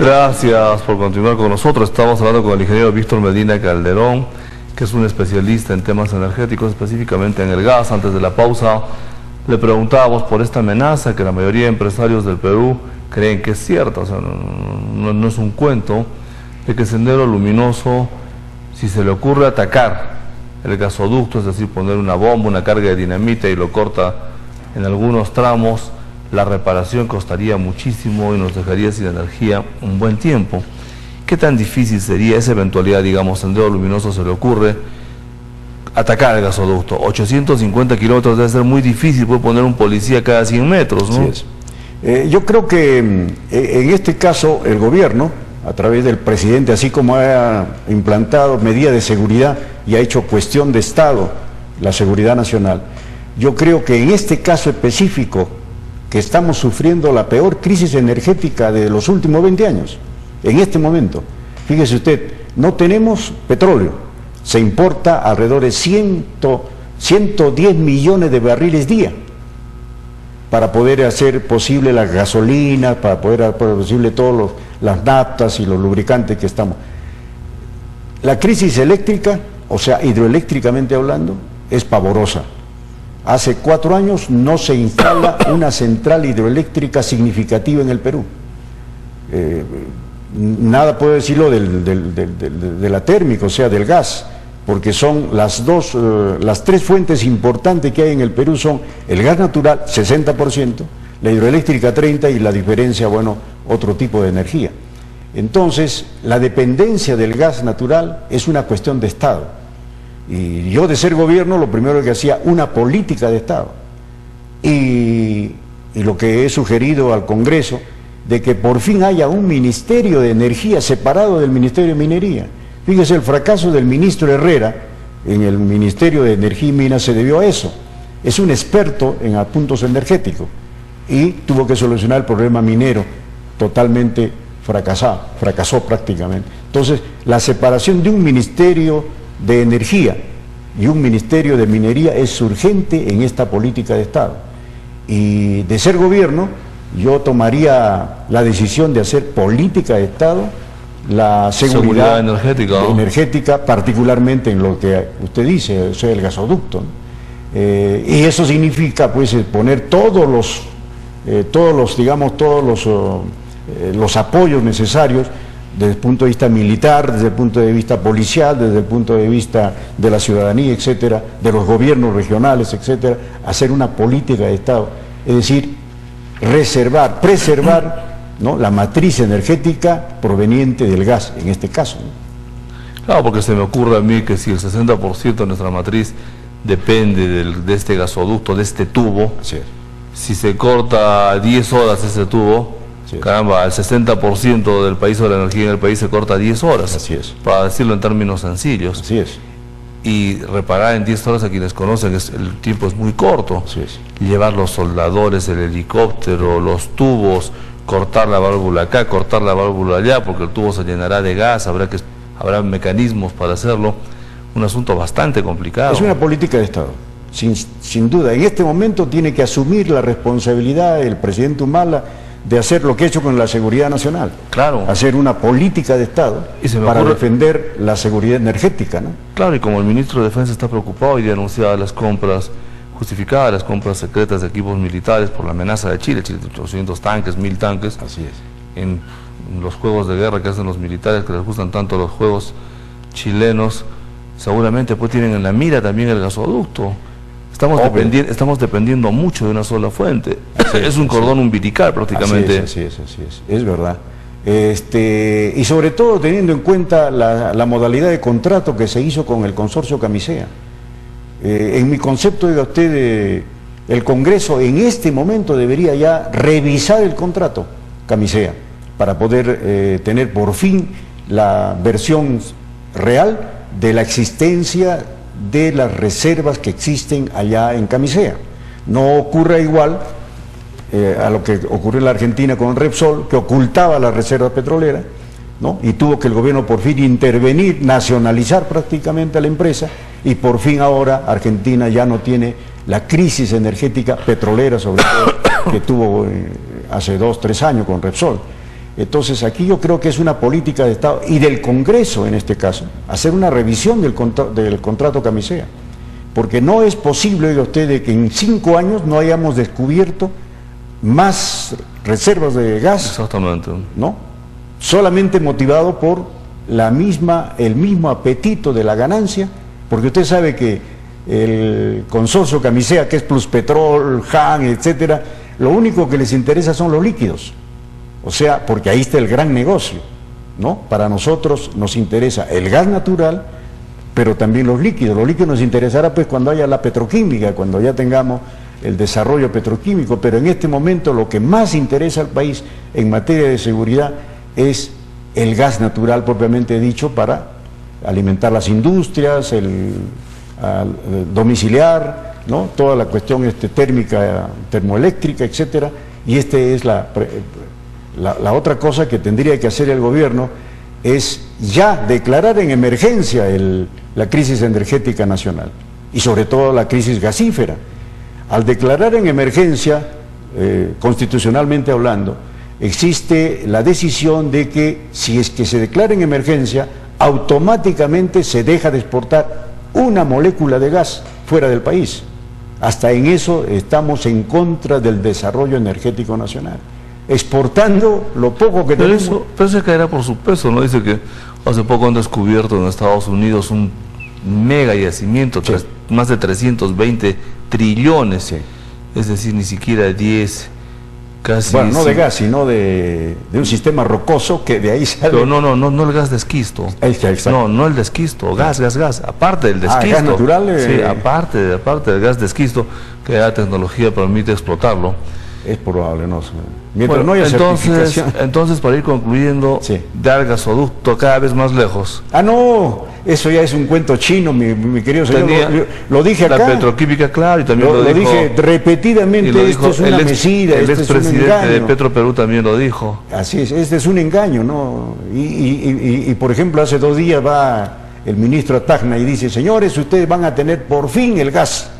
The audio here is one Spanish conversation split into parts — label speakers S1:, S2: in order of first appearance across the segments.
S1: Gracias por continuar con nosotros. Estamos hablando con el ingeniero Víctor Medina Calderón, que es un especialista en temas energéticos, específicamente en el gas. Antes de la pausa le preguntábamos por esta amenaza que la mayoría de empresarios del Perú creen que es cierta, o sea, no es un cuento, de que Sendero Luminoso, si se le ocurre atacar el gasoducto, es decir, poner una bomba, una carga de dinamita y lo corta en algunos tramos, la reparación costaría muchísimo y nos dejaría sin energía un buen tiempo. ¿Qué tan difícil sería esa eventualidad, digamos, Sendero Luminoso se le ocurre atacar el gasoducto? 850 kilómetros debe ser muy difícil, puede poner un policía cada 100 metros, ¿no?
S2: Así es. Yo creo que en este caso el gobierno, a través del presidente, así como ha implantado medidas de seguridad y ha hecho cuestión de Estado la seguridad nacional, yo creo que en este caso específico, que estamos sufriendo la peor crisis energética de los últimos 20 años, en este momento, fíjese usted, no tenemos petróleo, se importa alrededor de 110 millones de barriles día, para poder hacer posible la gasolina, para poder hacer posible todas las naftas y los lubricantes que estamos. La crisis eléctrica, o sea, hidroeléctricamente hablando, es pavorosa. Hace 4 años no se instala una central hidroeléctrica significativa en el Perú. Nada puedo decirlo de la térmica, o sea, del gas, porque son las tres fuentes importantes que hay en el Perú son el gas natural, 60%, la hidroeléctrica 30% y la diferencia, bueno, otro tipo de energía. Entonces, la dependencia del gas natural es una cuestión de Estado. Y yo, de ser gobierno, lo primero que hacía, una política de Estado. Y lo que he sugerido al Congreso, de que por fin haya un Ministerio de Energía separado del Ministerio de Minería. Fíjese, el fracaso del ministro Herrera en el Ministerio de Energía y Minas se debió a eso. Es un experto en asuntos energéticos y tuvo que solucionar el problema minero, totalmente fracasó prácticamente. Entonces, la separación de un Ministerio de Energía y un Ministerio de Minería es urgente en esta política de Estado. Y de ser gobierno, yo tomaría la decisión de hacer política de Estado, la seguridad energética, particularmente en lo que usted dice, o sea, el gasoducto, ¿no? Y eso significa, pues, poner todos los apoyos necesarios desde el punto de vista militar, desde el punto de vista policial, desde el punto de vista de la ciudadanía, etcétera, de los gobiernos regionales, etcétera, hacer una política de Estado, es decir, preservar, ¿no?, la matriz energética proveniente del gas, en este caso, ¿no?
S1: Claro, porque se me ocurre a mí que si el 60% de nuestra matriz depende de este gasoducto, de este tubo, sí, si se corta 10 horas ese tubo, sí, caramba, el 60% del país o de la energía en el país se corta 10 horas.
S2: Así es.
S1: Para decirlo en términos sencillos.
S2: Así es.
S1: Y reparar en 10 horas, a quienes conocen, el tiempo es muy corto.
S2: Así es.
S1: Llevar los soldadores, el helicóptero, los tubos, cortar la válvula acá, cortar la válvula allá, porque el tubo se llenará de gas, habrá mecanismos para hacerlo. Un asunto bastante complicado.
S2: Es una política de Estado, sin duda. En este momento tiene que asumir la responsabilidad el presidente Humala de hacer lo que ha hecho con la seguridad nacional. Claro. Hacer una política de Estado para defender la seguridad energética, ¿no?
S1: Claro, y como el ministro de Defensa está preocupado y denunciada las compras, justificadas las compras secretas de equipos militares por la amenaza de Chile, 800 tanques, 1000 tanques.
S2: Así es.
S1: En los juegos de guerra que hacen los militares, que les gustan tanto los juegos chilenos, seguramente pues tienen en la mira también el gasoducto. Estamos dependiendo mucho de una sola fuente. Es un cordón umbilical prácticamente.
S2: Así es verdad. Y sobre todo teniendo en cuenta la modalidad de contrato que se hizo con el consorcio Camisea. En mi concepto, diga usted, el Congreso en este momento debería ya revisar el contrato Camisea para poder tener por fin la versión real de la existencia de las reservas que existen allá en Camisea. No ocurra igual a lo que ocurrió en la Argentina con Repsol, que ocultaba la reserva petrolera, ¿no? Y tuvo que el gobierno por fin intervenir, nacionalizar prácticamente a la empresa, y por fin ahora Argentina ya no tiene la crisis energética petrolera, sobre todo, que tuvo hace 2 o 3 años con Repsol. Entonces aquí yo creo que es una política de Estado y del Congreso en este caso, hacer una revisión del contrato Camisea, porque no es posible, oiga usted, de que en 5 años no hayamos descubierto más reservas de gas.
S1: Exactamente.
S2: ¿No? Solamente motivado por el mismo apetito de la ganancia, porque usted sabe que el consorcio Camisea, que es Pluspetrol, Han, etcétera, lo único que les interesa son los líquidos. O sea, porque ahí está el gran negocio, ¿no? Para nosotros nos interesa el gas natural, pero también los líquidos. Los líquidos nos interesará pues cuando haya la petroquímica, cuando ya tengamos el desarrollo petroquímico, pero en este momento lo que más interesa al país en materia de seguridad es el gas natural propiamente dicho para alimentar las industrias, el domiciliar, ¿no? Toda la cuestión térmica, termoeléctrica, etcétera, y es la otra cosa que tendría que hacer el gobierno es ya declarar en emergencia la crisis energética nacional y sobre todo la crisis gasífera. Al declarar en emergencia, constitucionalmente hablando, existe la decisión de que si es que se declara en emergencia, automáticamente se deja de exportar una molécula de gas fuera del país. Hasta en eso estamos en contra del desarrollo energético nacional, exportando lo poco que tenemos.
S1: Pero eso caerá por su peso, ¿no? Dice que hace poco han descubierto en Estados Unidos un mega yacimiento,
S2: sí,
S1: más de 320 trillones,
S2: sí,
S1: es decir, ni siquiera 10, casi...
S2: Bueno, no de gas, sino de un sistema rocoso que de ahí sale...
S1: Pero no el gas de esquisto. No el de esquisto, gas, aparte del de esquisto.
S2: Gas natural.
S1: Sí, aparte del gas de esquisto, que la tecnología permite explotarlo.
S2: Es probable, no sé. Mientras no haya certificación.
S1: Entonces, para ir concluyendo,
S2: sí,
S1: dar gasoducto cada vez más lejos.
S2: Ah, no, eso ya es un cuento chino, mi querido señor. Lo dije acá.
S1: La petroquímica, claro, y también
S2: lo dije repetidamente, esto es una mesida,
S1: el expresidente de Petroperú también lo dijo.
S2: Así es, este es un engaño, ¿no? Y por ejemplo, hace 2 días va el ministro a Tacna y dice, señores, ustedes van a tener por fin el gas.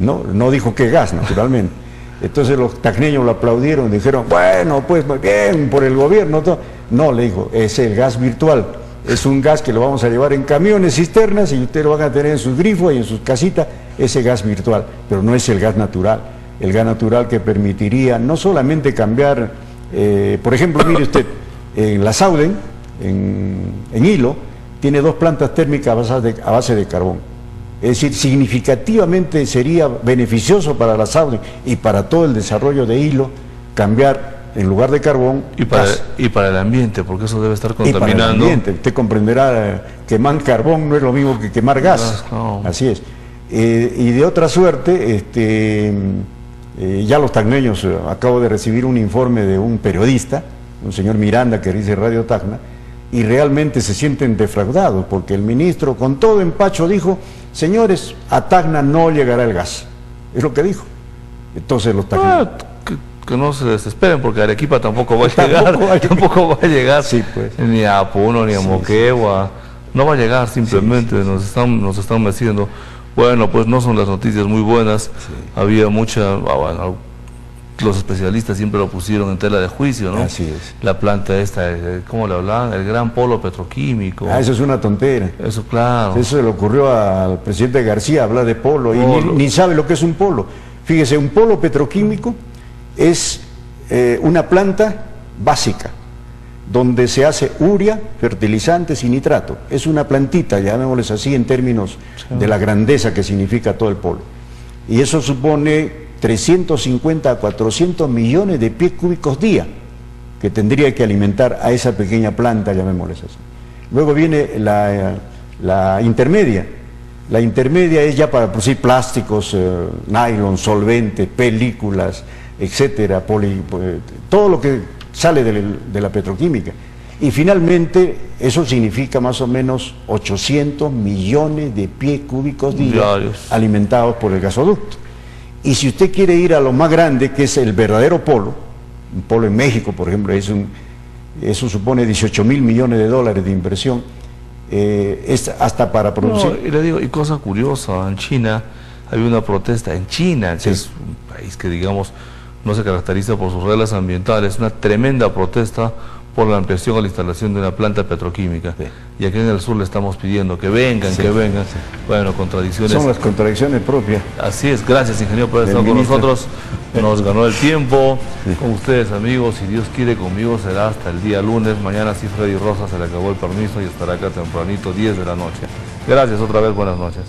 S2: No dijo qué gas, naturalmente. Entonces los tacneños lo aplaudieron, dijeron, bueno, pues muy bien, por el gobierno. No, le dijo, es el gas virtual, es un gas que lo vamos a llevar en camiones, cisternas, y ustedes lo van a tener en sus grifos y en sus casitas, ese gas virtual, pero no es el gas natural que permitiría no solamente cambiar, por ejemplo, mire usted, en la Sauden, en Hilo, tiene 2 plantas térmicas a base de carbón. Es decir, significativamente sería beneficioso para la Saudi y para todo el desarrollo de Hilo cambiar en lugar de carbón
S1: y para el ambiente, porque eso debe estar contaminando.
S2: Y para el ambiente, usted comprenderá, quemar carbón no es lo mismo que quemar gas.
S1: No.
S2: Así es. Y de otra suerte, ya los tacneños, acabo de recibir un informe de un periodista, un señor Miranda que dice Radio Tacna, y realmente se sienten defraudados, porque el ministro con todo empacho dijo, señores, a Tacna no llegará el gas, es lo que dijo. Entonces los tacneños...
S1: Que no se desesperen, porque Arequipa tampoco va a llegar,
S2: sí, pues,
S1: ni a Puno, ni a Moquegua, no va a llegar, simplemente nos están meciendo. Bueno, pues no son las noticias muy buenas, había mucha... los especialistas siempre lo pusieron en tela de juicio, ¿no?
S2: Así es.
S1: La planta esta, ¿cómo le hablaban? El gran polo petroquímico.
S2: Eso es una tontera.
S1: Eso, claro.
S2: Eso se le ocurrió al presidente García hablar de polo, y ni sabe lo que es un polo. Fíjese, un polo petroquímico es una planta básica, donde se hace urea, fertilizantes y nitrato. Es una plantita, llamémosles así en términos de la grandeza que significa todo el polo. Y eso supone 350 a 400 millones de pies cúbicos día que tendría que alimentar a esa pequeña planta, llamémosles así. Luego viene la intermedia. La intermedia es ya para producir plásticos, nylon, solventes, películas, etcétera, todo lo que sale de la petroquímica. Y finalmente eso significa más o menos 800 millones de pies cúbicos diarios alimentados por el gasoducto. Y si usted quiere ir a lo más grande, que es el verdadero polo, un polo en México, por ejemplo, eso supone 18.000 millones de dólares de inversión, es hasta para producir...
S1: No, y le digo, y cosa curiosa, en China había una protesta, en China, que es un país que digamos no se caracteriza por sus reglas ambientales, una tremenda protesta por la ampliación o la instalación de una planta petroquímica.
S2: Sí.
S1: Y aquí en el sur le estamos pidiendo que vengan, que vengan. Bueno, contradicciones.
S2: Son las contradicciones propias.
S1: Así es, gracias ingeniero por estar con nosotros. Nos ganó el tiempo. Con ustedes amigos, si Dios quiere, conmigo será hasta el día lunes. Mañana sí Freddy Rosa se le acabó el permiso y estará acá tempranito, 10 de la noche. Gracias otra vez, buenas noches.